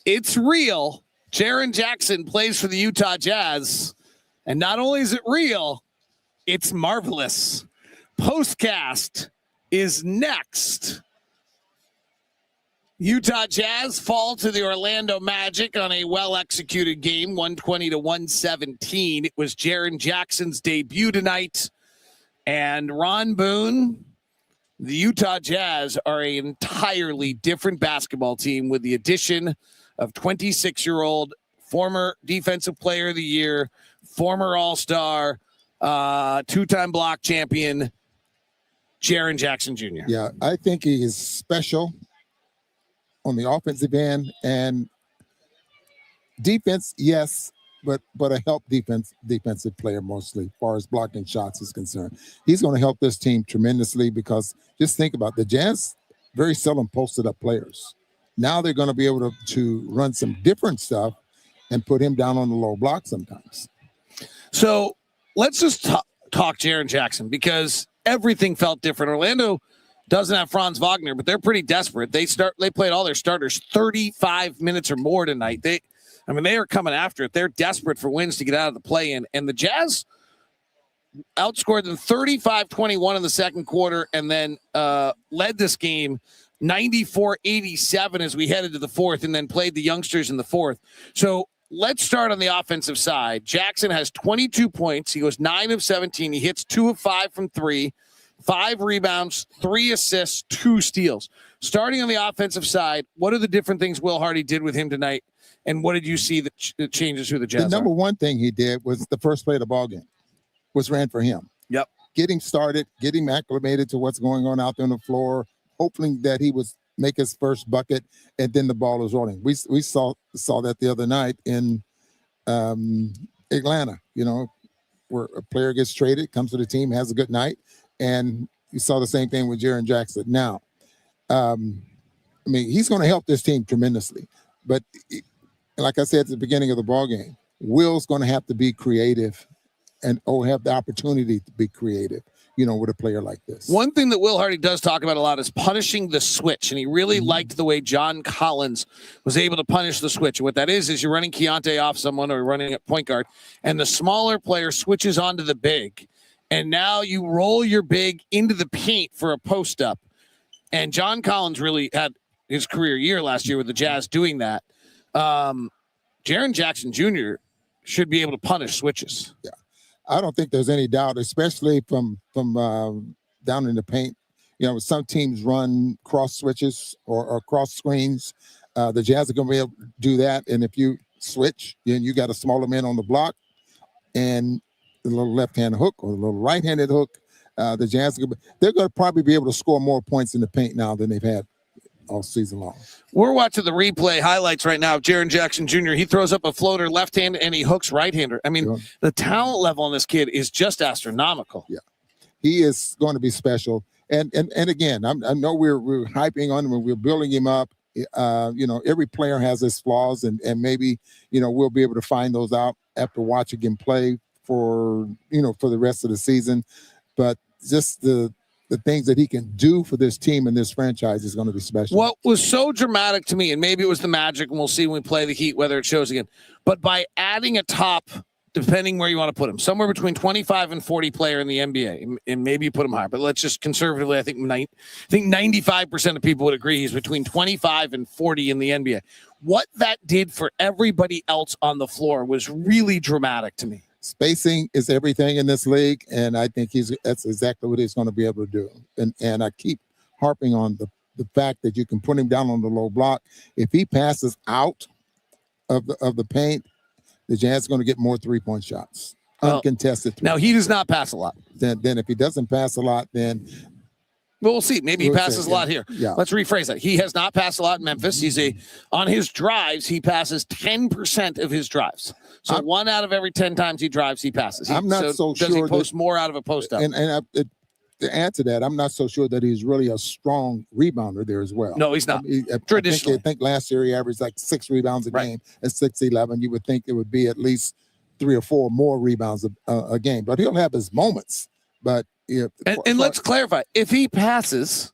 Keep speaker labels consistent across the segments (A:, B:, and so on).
A: It's real. Jaren Jackson plays for the Utah Jazz. And not only is it real, it's marvelous. Postcast is next. Utah Jazz fall to the Orlando Magic on a well-executed game, 120-117. It was Jaren Jackson's debut tonight. And Ron Boone, the Utah Jazz are an entirely different basketball team with the addition of 26-year-old former Defensive Player of the Year, former All-Star, two-time block champion, Jaren Jackson Jr.
B: Yeah, I think he is special on the offensive end and defense, yes, but a help defensive player mostly, as far as blocking shots is concerned. He's going to help this team tremendously because just think about the Jazz very seldom posted up players. Now they're going to be able to run some different stuff and put him down on the low block sometimes.
A: So let's just talk Jaren Jackson because everything felt different. Orlando doesn't have Franz Wagner, but they're pretty desperate. They played all their starters 35 minutes or more tonight. They are coming after it. They're desperate for wins to get out of the play-in. And the Jazz outscored them 35-21 in the second quarter and then led this game 94-87 as we headed to the fourth and then played the youngsters in the fourth. So let's start on the offensive side. Jackson has 22 points. He goes 9 of 17. He hits 2 of 5 from 3. 5 rebounds, 3 assists, 2 steals. Starting on the offensive side, what are the different things Will Hardy did with him tonight, and what did you see that changes who the Jazz
B: The number one thing he did was the first play of the ball game was ran for him.
A: Yep.
B: Get him started, get him acclimated to what's going on out there on the floor, hoping that he would make his first bucket, and then the ball is rolling. We saw that the other night in Atlanta, where a player gets traded, comes to the team, has a good night. And you saw the same thing with Jaren Jackson. Now, he's going to help this team tremendously. But like I said at the beginning of the ball game, Will's going to have to be creative and have the opportunity to be creative, with a player like this.
A: One thing that Will Hardy does talk about a lot is punishing the switch. And he really liked the way John Collins was able to punish the switch. And what that is you're running Keyonte off someone or running at point guard, and the smaller player switches onto the big. And now you roll your big into the paint for a post up. And John Collins really had his career year last year with the Jazz doing that. Jaren Jackson Jr. should be able to punish switches.
B: Yeah, I don't think there's any doubt, especially from down in the paint. Some teams run cross switches or cross screens. The Jazz are going to be able to do that. And if you switch, then you got a smaller man on the block and the little left-handed hook or the little right-handed hook, the Jazz, they're going to probably be able to score more points in the paint now than they've had all season long.
A: We're watching the replay highlights right now of Jaren Jackson Jr. He throws up a floater left-handed and he hooks right-hander. The talent level on this kid is just astronomical.
B: Yeah, he is going to be special. And again, I know we're hyping on him and we're building him up. Every player has his flaws, and maybe we'll be able to find those out after watching him play for the rest of the season. But just the things that he can do for this team and this franchise is going to be special.
A: What was so dramatic to me, and maybe it was the Magic, and we'll see when we play the Heat whether it shows again, but by adding a top, depending where you want to put him, somewhere between 25 and 40 player in the NBA, and maybe you put him higher, but let's just conservatively, I think 95% of people would agree he's between 25 and 40 in the NBA. What that did for everybody else on the floor was really dramatic to me.
B: Spacing is everything in this league, and I think that's exactly what he's going to be able to do. And I keep harping on the fact that you can put him down on the low block. If he passes out of the paint, the Jazz are going to get more three-point shots, uncontested.
A: Now, he does not pass a lot.
B: Then if he doesn't pass a lot, then
A: we'll see. Maybe he passes a lot here.
B: Yeah.
A: Let's rephrase that. He has not passed a lot in Memphis. On his drives, he passes 10% of his drives. So 1 out of every 10 times he drives, he passes.
B: I'm not so sure.
A: Does he post more out of a post up?
B: And to add to that, I'm not so sure that he's really a strong rebounder there as well.
A: No, he's not.
B: Traditionally, I think last year he averaged like 6 rebounds a game at 6'11". You would think it would be at least 3 or 4 more rebounds a game. But he'll have his moments. But
A: and let's clarify: if he passes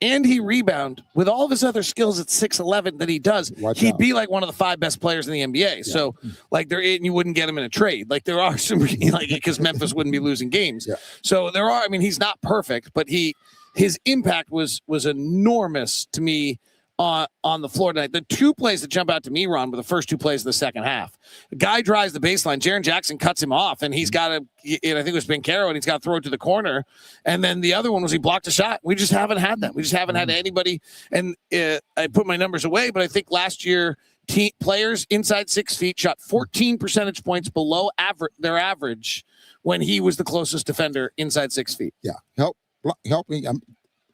A: and he rebound with all of his other skills at 6'11" that he does, he'd be like one of the 5 best players in the NBA. Yeah. So like you wouldn't get him in a trade. Like there are some, like, because Memphis wouldn't be losing games. Yeah. So there are, I mean, he's not perfect, but his impact was enormous to me on the floor tonight. The 2 plays that jump out to me, Ron, were the first 2 plays of the second half. The guy drives the baseline. Jaren Jackson cuts him off, and he's got I think it was Bencaro, and he's got to throw it to the corner. And then the other one was he blocked a shot. We just haven't had that. We just haven't had anybody. And I put my numbers away, but I think last year players inside 6 feet shot 14 percentage points below their average when he was the closest defender inside 6 feet.
B: Yeah, helping.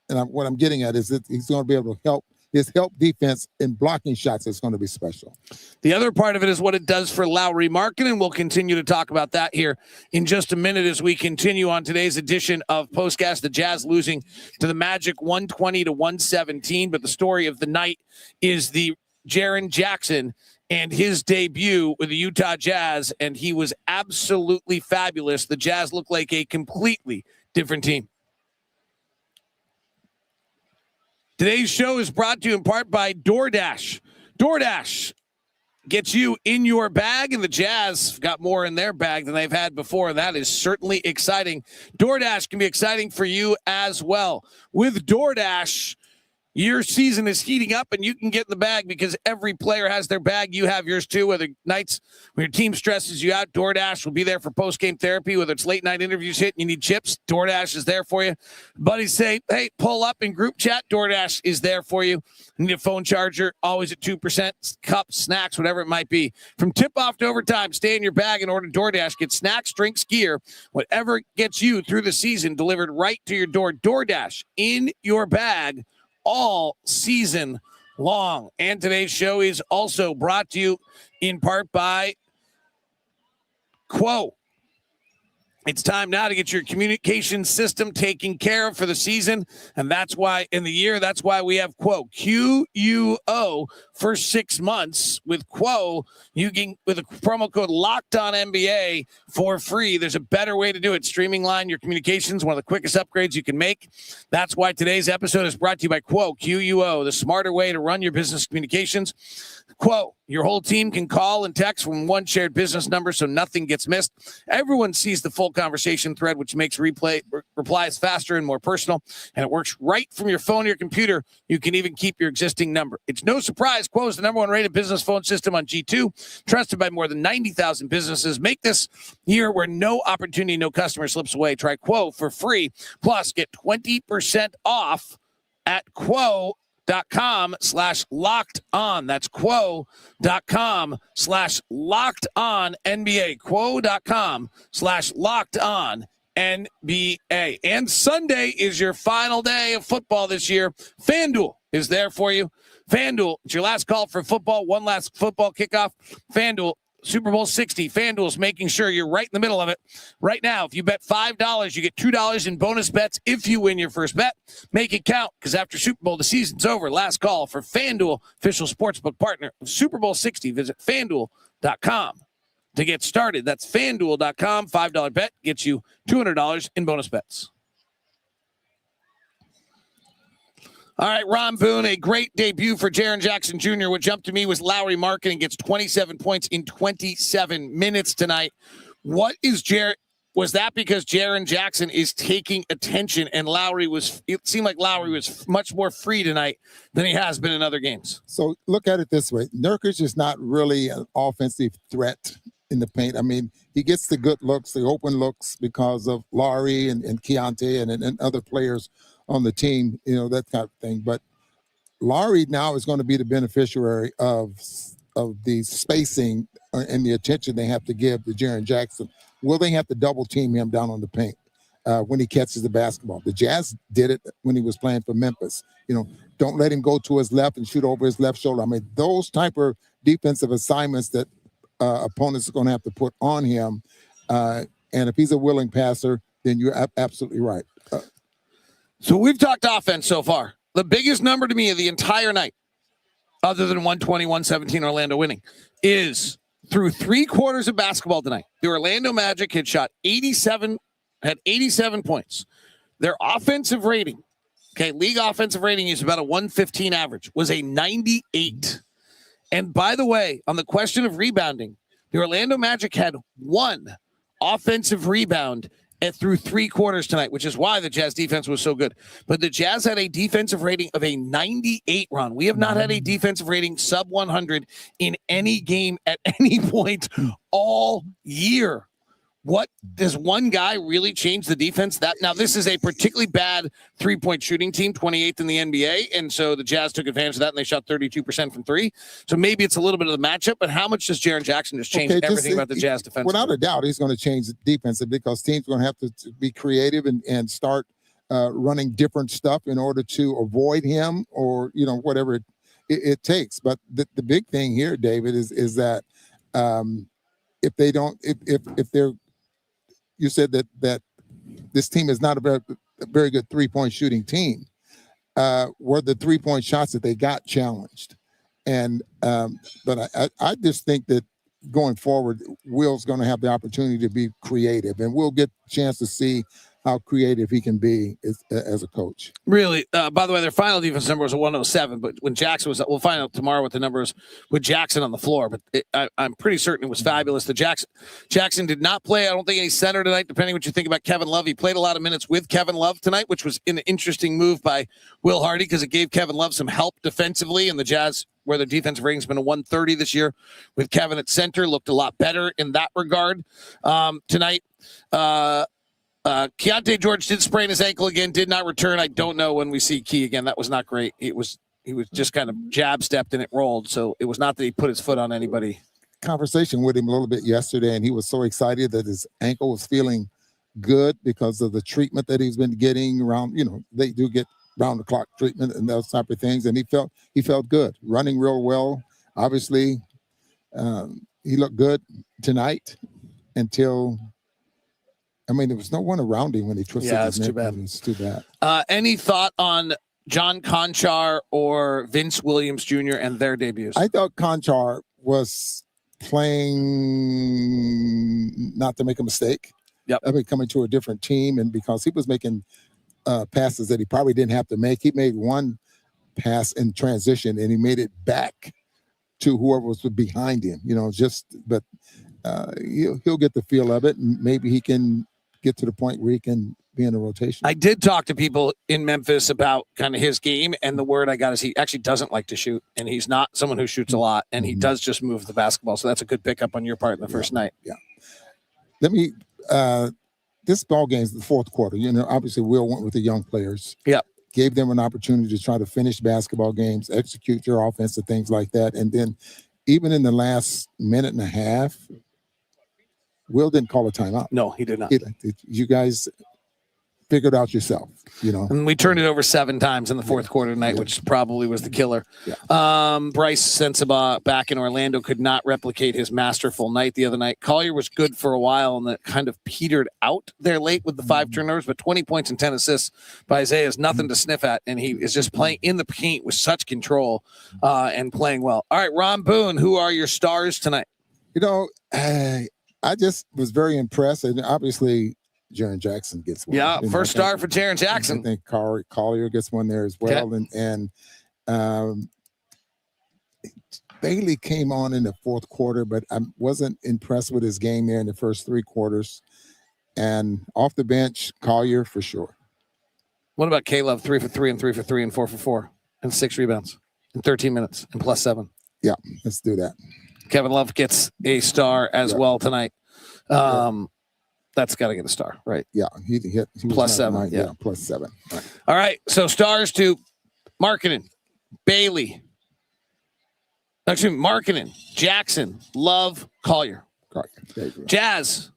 B: What I'm getting at is that he's going to be able to help. His help defense in blocking shots is going to be special.
A: The other part of it is what it does for Lauri Markkanen, and we'll continue to talk about that here in just a minute as we continue on today's edition of POSTCAST. The Jazz losing to the Magic 120-117, but the story of the night is the Jaren Jackson and his debut with the Utah Jazz, and he was absolutely fabulous. The Jazz look like a completely different team. Today's show is brought to you in part by DoorDash. DoorDash gets you in your bag, and the Jazz got more in their bag than they've had before. That is certainly exciting. DoorDash can be exciting for you as well. With DoorDash, your season is heating up, and you can get in the bag because every player has their bag. You have yours too. Whether nights when your team stresses you out, DoorDash will be there for post-game therapy. Whether it's late-night interviews hit and you need chips, DoorDash is there for you. Buddies say, hey, pull up in group chat, DoorDash is there for you. You need a phone charger, always at 2%, cups, snacks, whatever it might be. From tip-off to overtime, stay in your bag and order DoorDash. Get snacks, drinks, gear, whatever gets you through the season, delivered right to your door. DoorDash in your bag all season long. And today's show is also brought to you in part by Quo. It's time now to get your communication system taken care of for the season. And that's why that's why we have Quo, QUO, for 6 months. With Quo, you can, with a promo code LOCKEDONNBA for free. There's a better way to do it. Streaming your communications, one of the quickest upgrades you can make. That's why today's episode is brought to you by Quo, QUO, the smarter way to run your business communications. Quo, your whole team can call and text from one shared business number so nothing gets missed. Everyone sees the full conversation thread, which makes replies faster and more personal, and it works right from your phone or your computer. You can even keep your existing number. It's no surprise Quo is the #1 rated business phone system on G2, trusted by more than 90,000 businesses. Make this year where no opportunity, no customer slips away. Try Quo for free. Plus, get 20% off at Quo.com/locked on. That's Quo.com/locked on NBA. Quo.com/locked on NBA. And Sunday is your final day of football this year. FanDuel is there for you. FanDuel, it's your last call for football, one last football kickoff. FanDuel, Super Bowl 60. FanDuel's making sure you're right in the middle of it. Right now, if you bet $5, you get $2 in bonus bets if you win your first bet. Make it count, because after Super Bowl, the season's over. Last call for FanDuel, official sportsbook partner of Super Bowl 60. Visit FanDuel.com to get started. That's FanDuel.com. $5 bet gets you $200 in bonus bets. All right, Ron Boone, a great debut for Jaren Jackson Jr. What jumped to me was Lauri Markkanen gets 27 points in 27 minutes tonight. What is was that because Jaren Jackson is taking attention and it seemed like Lauri was much more free tonight than he has been in other games?
B: So look at it this way. Nurkic is not really an offensive threat in the paint. I mean, he gets the good looks, the open looks because of Lauri and Keyonte and other players on the team, that kind of thing. But Lauri now is going to be the beneficiary of the spacing and the attention they have to give to Jaren Jackson. Will they have to double team him down on the paint when he catches the basketball? The Jazz did it when he was playing for Memphis. Don't let him go to his left and shoot over his left shoulder. I mean, those type of defensive assignments that opponents are going to have to put on him. And if he's a willing passer, then you're absolutely right.
A: So we've talked offense so far. The biggest number to me of the entire night, other than 120-117 Orlando winning, is through 3 quarters of basketball tonight, the Orlando Magic had 87 points. Their offensive rating Okay, league offensive rating is about a 115 average, was a 98. And by the way, on the question of rebounding, the Orlando Magic had one offensive rebound through 3 quarters tonight, which is why the Jazz defense was so good. But the Jazz had a defensive rating of a 98, Ron. We have not had a defensive rating sub 100 in any game at any point all year. What does one guy really change the defense? Now this is a particularly bad 3-point shooting team, 28th in the NBA, and so the Jazz took advantage of that and they shot 32% from 3. So maybe it's a little bit of the matchup, but how much does Jaren Jackson just change everything about the Jazz defense?
B: Without a doubt, he's going to change the defense because teams are going to have to be creative and start running different stuff in order to avoid him or whatever it takes. But the big thing here, David, is that if they're you said that this team is not a very good 3-point shooting team. Were the 3-point shots that they got challenged? And but I just think that going forward, Will's going to have the opportunity to be creative, and we'll get a chance to see how creative he can be as a coach.
A: Really, by the way, their final defense number was a 107, but when Jackson was, we'll find out tomorrow what the number is with Jackson on the floor, but I'm pretty certain it was fabulous. Jackson did not play, I don't think, any center tonight, depending what you think about Kevin Love. He played a lot of minutes with Kevin Love tonight, which was an interesting move by Will Hardy because it gave Kevin Love some help defensively, and the Jazz, where their defensive rating's been a 130 this year with Kevin at center, looked a lot better in that regard. Tonight, Keyonte George did sprain his ankle again, did not return. I don't know when we see Key again. That was not great. He was just kind of jab stepped and it rolled. So it was not that he put his foot on anybody.
B: Conversation with him a little bit yesterday, and he was so excited that his ankle was feeling good because of the treatment that he's been getting around. They do get round the clock treatment and those type of things, and he felt good, running real well. Obviously, he looked good tonight until. There was no one around him when he twisted his neck. It's too bad.
A: Any thought on John Konchar or Vince Williams Jr. and their debuts?
B: I thought Konchar was playing not to make a mistake.
A: Yep.
B: Coming to a different team, and because he was making passes that he probably didn't have to make. He made one pass in transition, and he made it back to whoever was behind him. He'll get the feel of it, and maybe he can get to the point where he can be in a rotation.
A: I did talk to people in Memphis about kind of his game, and the word I got is he actually doesn't like to shoot, and he's not someone who shoots a lot, and he does just move the basketball. So that's a good pickup on your part in the first night.
B: Yeah. Let me this ball game is the fourth quarter. Obviously Will went with the young players.
A: Yeah.
B: Gave them an opportunity to try to finish basketball games, execute your offense and things like that. And then even in the last minute and a half, Will didn't call a timeout.
A: No, he did not.
B: You guys figured out yourself,
A: And we turned it over 7 times in the fourth quarter tonight, which probably was the killer.
B: Yeah.
A: Bryce Sensabaugh back in Orlando could not replicate his masterful night the other night. Collier was good for a while and that kind of petered out there late with the 5 turnovers, but 20 points and 10 assists by Isaiah is nothing to sniff at, and he is just playing in the paint with such control and playing well. All right, Ron Boone, who are your stars tonight?
B: I just was very impressed, and obviously Jaren Jackson gets one.
A: Yeah, first star for Jaren Jackson.
B: I think Collier gets one there as well,
A: okay.
B: and Bailey came on in the fourth quarter, but I wasn't impressed with his game there in the first 3 quarters. And off the bench, Collier for sure.
A: What about Caleb? 3 for 3 and 3 for 3 and 4 for 4 and 6 rebounds in 13 minutes and +7.
B: Yeah, let's do that.
A: Kevin Love gets a star as well tonight. That's got to get a star, right?
B: Yeah, he
A: +7. Yeah,
B: +7.
A: All right, so stars to Markkanen, Bailey. Actually, Markkanen, Jackson, Love, Collier. Jazz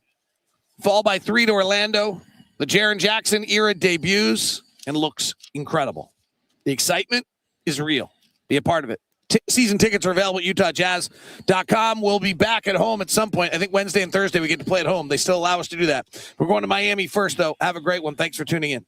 A: fall by 3 to Orlando. The Jaren Jackson era debuts and looks incredible. The excitement is real. Be a part of it. Season tickets are available at UtahJazz.com. We'll be back at home at some point. I think Wednesday and Thursday we get to play at home. They still allow us to do that. We're going to Miami first, though. Have a great one. Thanks for tuning in.